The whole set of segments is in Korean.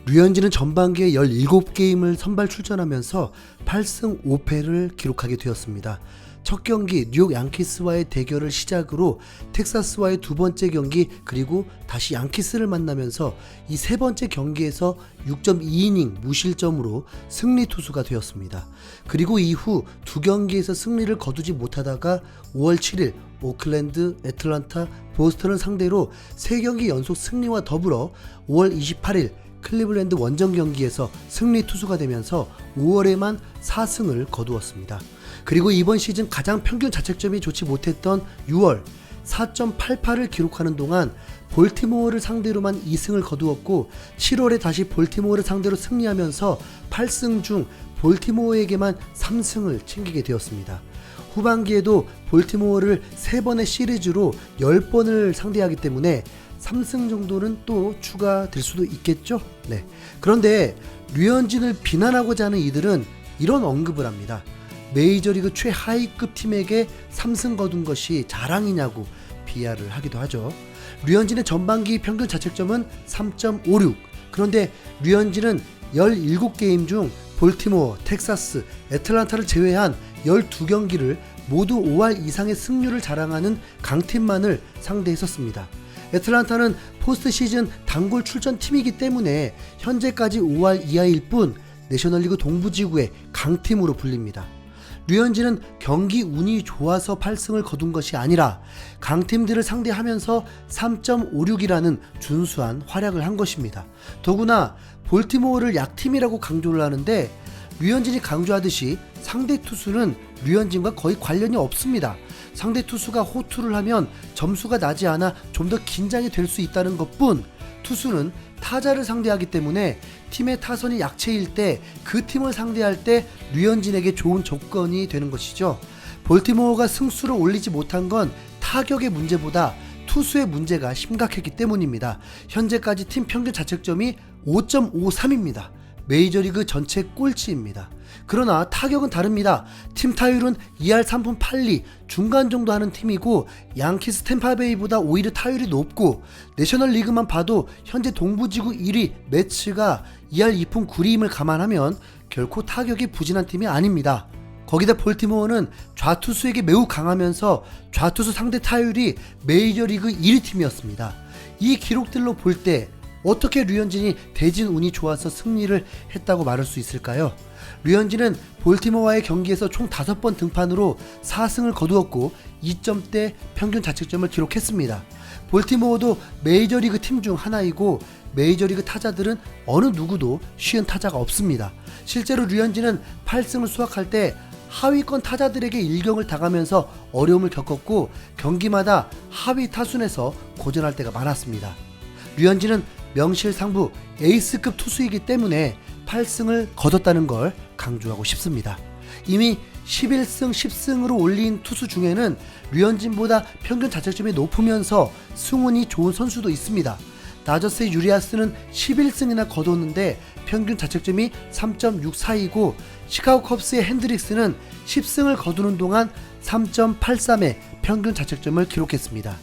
류현진은 전반기에 17게임을 선발 출전하면서 8승 5패를 기록하게 되었습니다. 첫 경기 뉴욕 양키스와의 대결을 시작으로 텍사스와의 두 번째 경기, 그리고 다시 양키스를 만나면서 이 세 번째 경기에서 6.2이닝 무실점으로 승리 투수가 되었습니다. 그리고 이후 두 경기에서 승리를 거두지 못하다가 5월 7일 오클랜드, 애틀란타, 보스턴을 상대로 3경기 연속 승리와 더불어 5월 28일 클리블랜드 원정 경기에서 승리 투수가 되면서 5월에만 4승을 거두었습니다. 그리고 이번 시즌 가장 평균 자책점이 좋지 못했던 6월 4.88을 기록하는 동안 볼티모어를 상대로만 2승을 거두었고, 7월에 다시 볼티모어를 상대로 승리하면서 8승 중 볼티모어에게만 3승을 챙기게 되었습니다. 후반기에도 볼티모어를 3번의 시리즈로 10번을 상대하기 때문에 3승 정도는 또 추가될 수도 있겠죠? 네. 그런데 류현진을 비난하고자 하는 이들은 이런 언급을 합니다. 메이저리그 최하위급 팀에게 3승 거둔 것이 자랑이냐고 비하를 하기도 하죠. 류현진의 전반기 평균 자책점은 3.56. 그런데 류현진은 17게임 중 볼티모어, 텍사스, 애틀란타를 제외한 12경기를 모두 5할 이상의 승률을 자랑하는 강팀만을 상대했었습니다. 애틀란타는 포스트 시즌 단골 출전 팀이기 때문에 현재까지 5할 이하일 뿐 내셔널리그 동부지구의 강팀으로 불립니다. 류현진은 경기 운이 좋아서 8승을 거둔 것이 아니라 강팀들을 상대하면서 3.56이라는 준수한 활약을 한 것입니다. 더구나 볼티모어를 약팀이라고 강조를 하는데, 류현진이 강조하듯이 상대 투수는 류현진과 거의 관련이 없습니다. 상대 투수가 호투를 하면 점수가 나지 않아 좀 더 긴장이 될 수 있다는 것뿐, 투수는 타자를 상대하기 때문에 팀의 타선이 약체일 때 그 팀을 상대할 때 류현진에게 좋은 조건이 되는 것이죠. 볼티모어가 승수를 올리지 못한 건 타격의 문제보다 투수의 문제가 심각했기 때문입니다. 현재까지 팀 평균 자책점이 5.53입니다. 메이저리그 전체 꼴찌입니다. 그러나 타격은 다릅니다. 팀 타율은 2할 3푼 8리 중간 정도 하는 팀이고, 양키스 템파베이보다 오히려 타율이 높고, 내셔널리그만 봐도 현재 동부지구 1위 매츠가 2할 2푼 9리임을 감안하면 결코 타격이 부진한 팀이 아닙니다. 거기다 볼티모어는 좌투수에게 매우 강하면서 좌투수 상대 타율이 메이저리그 1위 팀이었습니다. 이 기록들로 볼 때 어떻게 류현진이 대진 운이 좋아서 승리를 했다고 말할 수 있을까요? 류현진은 볼티모어와의 경기에서 총 5번 등판으로 4승을 거두었고 2점대 평균 자책점을 기록했습니다. 볼티모어도 메이저리그 팀 중 하나이고, 메이저리그 타자들은 어느 누구도 쉬운 타자가 없습니다. 실제로 류현진은 8승을 수확할 때 하위권 타자들에게 일경을 당하면서 어려움을 겪었고, 경기마다 하위 타순에서 고전할 때가 많았습니다. 류현진은 명실상부 에이스급 투수이기 때문에 8승을 거뒀다는 걸 강조하고 싶습니다. 이미 11승 10승으로 올린 투수 중에는 류현진보다 평균 자책점이 높으면서 승운이 좋은 선수도 있습니다. 다저스의 유리아스는 11승이나 거뒀는데 평균 자책점이 3.64이고, 시카고 컵스의 핸드릭스는 10승을 거두는 동안 3.83의 평균 자책점을 기록했습니다.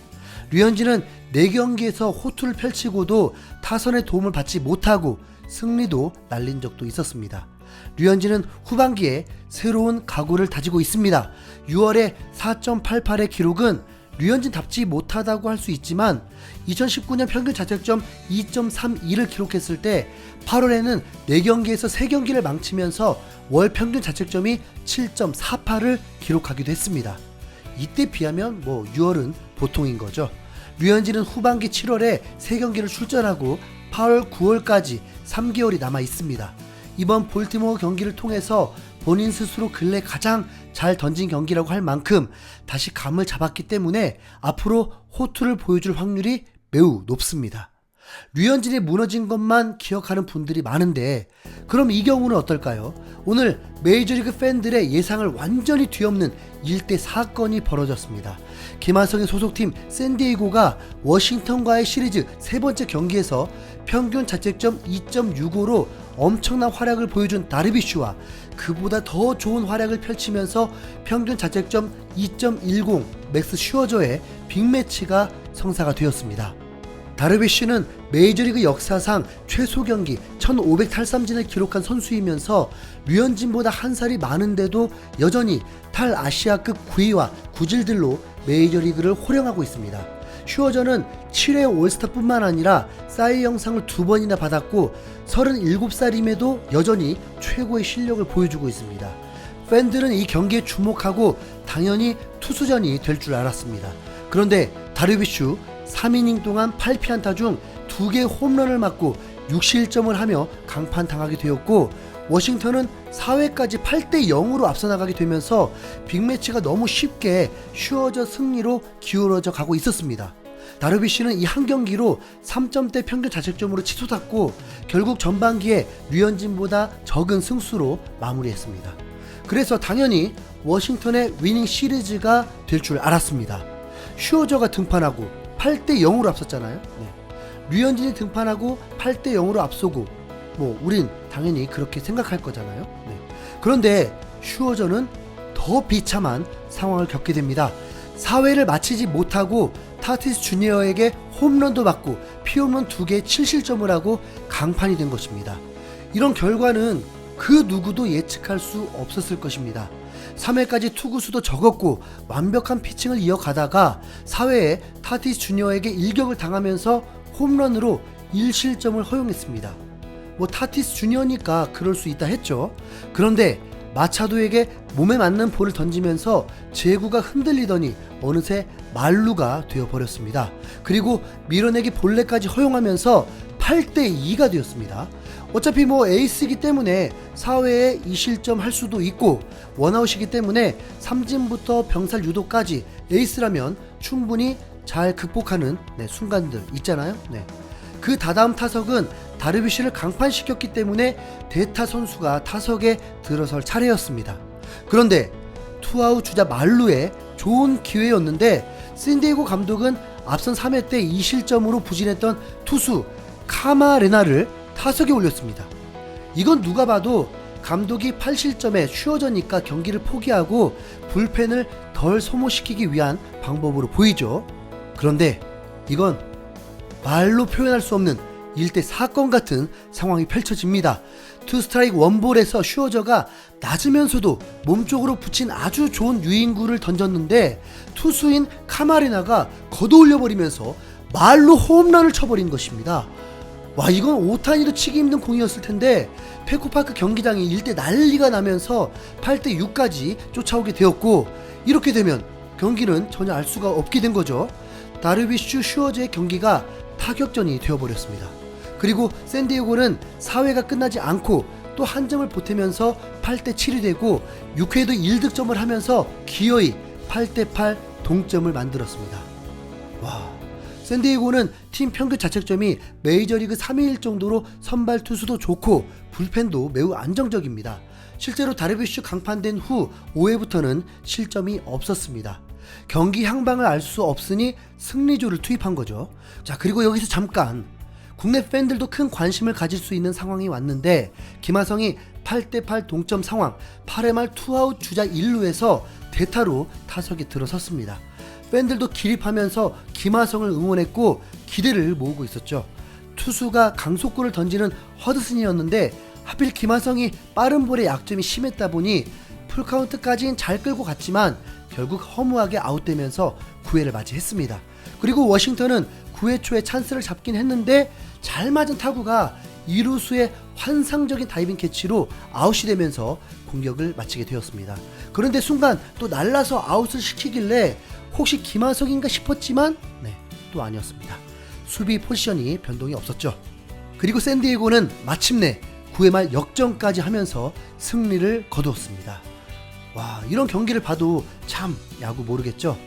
류현진은 4경기에서 호투를 펼치고도 타선의 도움을 받지 못하고 승리도 날린 적도 있었습니다. 류현진은 후반기에 새로운 각오를 다지고 있습니다. 6월에 4.88의 기록은 류현진답지 못하다고 할 수 있지만, 2019년 평균 자책점 2.32를 기록했을 때 8월에는 4경기에서 3경기를 망치면서 월 평균 자책점이 7.48을 기록하기도 했습니다. 이때 비하면 6월은 보통인 거죠. 류현진은 후반기 7월에 3경기를 출전하고 8월, 9월까지 3개월이 남아 있습니다. 이번 볼티모어 경기를 통해서 본인 스스로 근래 가장 잘 던진 경기라고 할 만큼 다시 감을 잡았기 때문에 앞으로 호투를 보여줄 확률이 매우 높습니다. 류현진이 무너진 것만 기억하는 분들이 많은데, 그럼 이 경우는 어떨까요? 오늘 메이저리그 팬들의 예상을 완전히 뒤엎는 일대 사건이 벌어졌습니다. 김하성의 소속팀 샌디에이고가 워싱턴과의 시리즈 3번째 경기에서 평균 자책점 2.65로 엄청난 활약을 보여준 다르비슈와 그보다 더 좋은 활약을 펼치면서 평균 자책점 2.10 맥스 슈어저의 빅매치가 성사가 되었습니다. 다르비쉬는 메이저리그 역사상 최소 경기 1500 탈삼진을 기록한 선수이면서 류현진보다 한 살이 많은데도 여전히 탈아시아급 구위와 구질들로 메이저리그를 호령하고 있습니다. 슈어저는 7회 올스타뿐만 아니라 사이 영상을 2번이나 받았고 37살임에도 여전히 최고의 실력을 보여주고 있습니다. 팬들은 이 경기에 주목하고 당연히 투수전이 될 줄 알았습니다. 그런데 다르비슈 3이닝 동안 8피안타 중 2개의 홈런을 맞고 6실점을 하며 강판당하게 되었고, 워싱턴은 4회까지 8대0으로 앞서 나가게 되면서 빅매치가 너무 쉽게 슈어저 승리로 기울어져 가고 있었습니다. 다르비쉬는 이 한 경기로 3점대 평균 자책점으로 치솟았고 결국 전반기에 류현진보다 적은 승수로 마무리했습니다. 그래서 당연히 워싱턴의 위닝 시리즈가 될 줄 알았습니다. 슈어저가 등판하고 8대0으로 앞섰잖아요. 류현진이 등판하고 8대0으로 앞서고 우린 당연히 그렇게 생각할 거잖아요. 그런데 슈어저는 더 비참한 상황을 겪게 됩니다. 4회를 마치지 못하고 타티스 주니어에게 홈런도 맞고 피홈런 2개 7실점을 하고 강판이 된 것입니다. 이런 결과는 그 누구도 예측할 수 없었을 것입니다. 3회까지 투구수도 적었고 완벽한 피칭을 이어가다가 4회에 타티스 주니어에게 일격을 당하면서 홈런으로 1실점을 허용했습니다. 타티스 주니어니까 그럴 수 있다 했죠. 그런데 마차도에게 몸에 맞는 볼을 던지면서 제구가 흔들리더니 어느새 말루가 되어버렸습니다. 그리고 밀어내기 볼넷까지 허용하면서 8대2가 되었습니다. 어차피 에이스이기 때문에 4회에 2실점 할 수도 있고 원아웃이기 때문에 삼진부터 병살 유도까지 에이스라면 충분히 잘 극복하는 순간들 있잖아요. 그 다다음 타석은 다르비쉬를 강판시켰기 때문에 대타 선수가 타석에 들어설 차례였습니다. 그런데 투아웃 주자 말루의 좋은 기회였는데 샌디에고 감독은 앞선 3회 때 2실점으로 부진했던 투수 카마레나를 타석에 올렸습니다. 이건 누가 봐도 감독이 8실점에 슈어저니까 경기를 포기하고 불펜을 덜 소모시키기 위한 방법으로 보이죠. 그런데 이건 말로 표현할 수 없는 일대 사건 같은 상황이 펼쳐집니다. 투 스트라이크 원볼에서 슈어저가 낮으면서도 몸쪽으로 붙인 아주 좋은 유인구를 던졌는데 투수인 카마레나가 걷어올려버리면서 말로 홈런을 쳐버린 것입니다. 이건 오타니도 치기 힘든 공이었을 텐데 페코파크 경기장이 일대 난리가 나면서 8대6까지 쫓아오게 되었고, 이렇게 되면 경기는 전혀 알 수가 없게 된 거죠. 다르비쉬 슈어저의 경기가 타격전이 되어버렸습니다. 그리고 샌디에고는 4회가 끝나지 않고 또 한 점을 보태면서 8대7이 되고 6회에도 1득점을 하면서 기어이 8대8 동점을 만들었습니다. 샌디에고는 팀 평균 자책점이 메이저리그 3위일 정도로 선발 투수도 좋고 불펜도 매우 안정적입니다. 실제로 다르비쉬 강판된 후 5회부터는 실점이 없었습니다. 경기 향방을 알 수 없으니 승리조를 투입한 거죠. 자, 그리고 여기서 잠깐 국내 팬들도 큰 관심을 가질 수 있는 상황이 왔는데 김하성이 8대8 동점 상황 8회 말 투아웃 주자 1루에서 대타로 타석에 들어섰습니다. 팬들도 기립하면서 김하성을 응원했고 기대를 모으고 있었죠. 투수가 강속구를 던지는 허드슨이었는데 하필 김하성이 빠른 볼에 약점이 심했다 보니 풀카운트까지는 잘 끌고 갔지만 결국 허무하게 아웃되면서 9회를 맞이했습니다. 그리고 워싱턴은 9회 초에 찬스를 잡긴 했는데 잘 맞은 타구가 2루수의 환상적인 다이빙 캐치로 아웃이 되면서 공격을 마치게 되었습니다. 그런데 순간 또 날라서 아웃을 시키길래 혹시 김하성인가 싶었지만 또 아니었습니다. 수비 포지션이 변동이 없었죠. 그리고 샌디에고는 마침내 9회 말 역전까지 하면서 승리를 거두었습니다. 이런 경기를 봐도 참 야구 모르겠죠.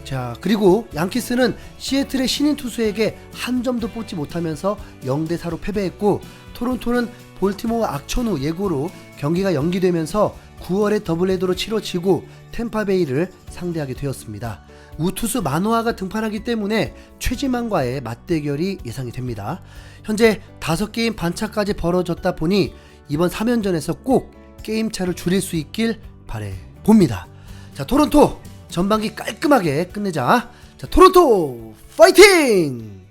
자, 그리고 양키스는 시애틀의 신인 투수에게 한 점도 뽑지 못하면서 0대4로 패배했고, 토론토는 볼티모어 악천후 예고로 경기가 연기되면서 9월에 더블헤더로 치러지고 템파베이를 상대하게 되었습니다. 우투수 마노아가 등판하기 때문에 최지만과의 맞대결이 예상이 됩니다. 현재 5게임 반차까지 벌어졌다 보니 이번 3연전에서 꼭 게임차를 줄일 수 있길 바라봅니다. 자, 토론토 전반기 깔끔하게 끝내자. 자, 토론토 파이팅!